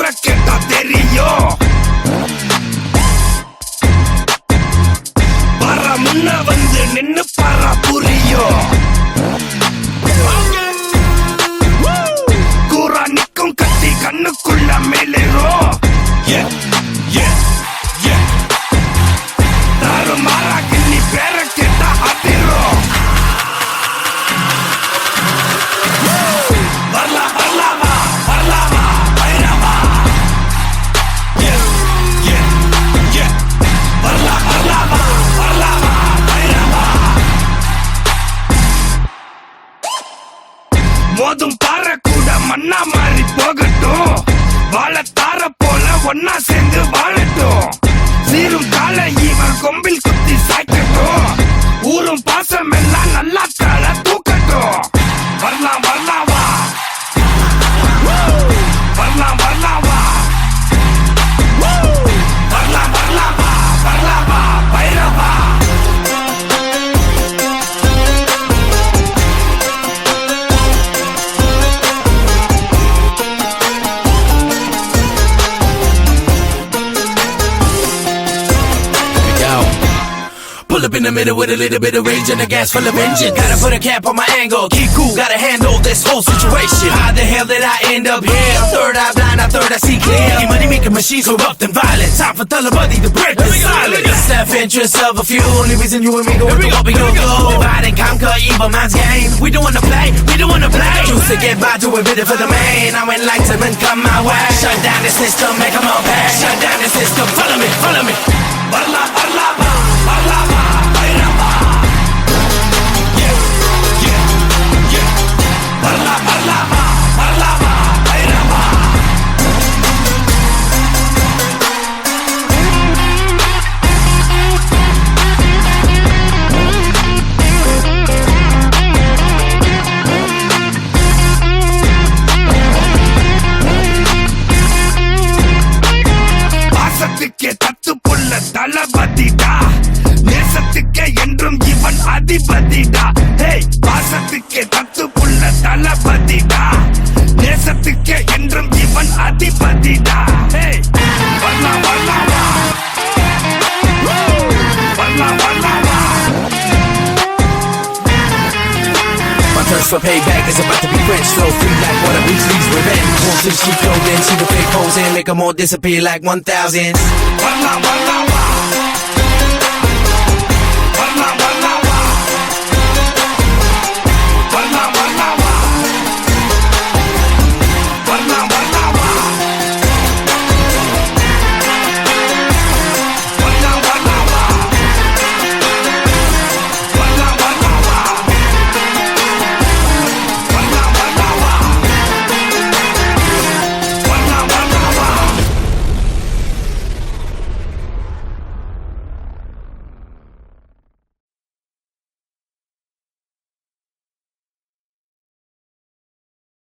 ஊரை கேட்டா தெரியும். வர முன்ன வந்து நின்னு பாரா புரியும். கூரா நிக்கும் கத்தி கண்ணுக்குள்ள மேலேறும். தாறுமாறா கிள்ளி பேர கேட்டா அதிரும். மோதும் பாற கூட மண்ணா மாறி போகட்டும். வாழ தார போல ஒன்னா சேர்ந்து வாழட்டும். சீரும் கால இவன் கொம்பில் குத்தி சாய்க்கட்டும். ஊரும் பாசம் எல்லாம் நல்லா கால தூக்கட்டும். வரலாம் வரலாம் வா, வரலாம் வரலாம் வா, வரலாம் வரலாம் வா, வரலாம் வா Bairavaa. Pull up in the middle with a little bit of rage and a gas full of engine. Gotta put a cap on my angle, keep cool, gotta handle this whole situation. How the hell did I end up here? Third eye blind, I third I see clear. Money making machines corrupt and violent. Time for Talabadi to break the silence. The self-interest of a few, only reason you and me go into what we gon' go. Divide and conquer evil man's game. We don't wanna play, we don't wanna play. Choose to get by, do a bit for the main. I went like to come my way. Shut down the system, make them all pay. Shut down the system, follow me, follow me. Barla, barla, barla, barla. பாசத்துக்கே தத்து புள்ள தளபதிடா. நேசத்துக்கே என்றும் இவன் அதிபதிடா. Hey, பாசத்துக்கே தத்து புள்ள தளபதிடா. நேசத்துக்கே என்றும் இவன் அதிபதிடா. Hey, வரலாம் வரலாம் வா, வரலாம் வரலாம் வா. My thirst for payback is about to be French flow. Free like water, reach leaves revenge. Won't see the street clothes, see the fake hoes and make them all disappear like 1,000. Varla, varla,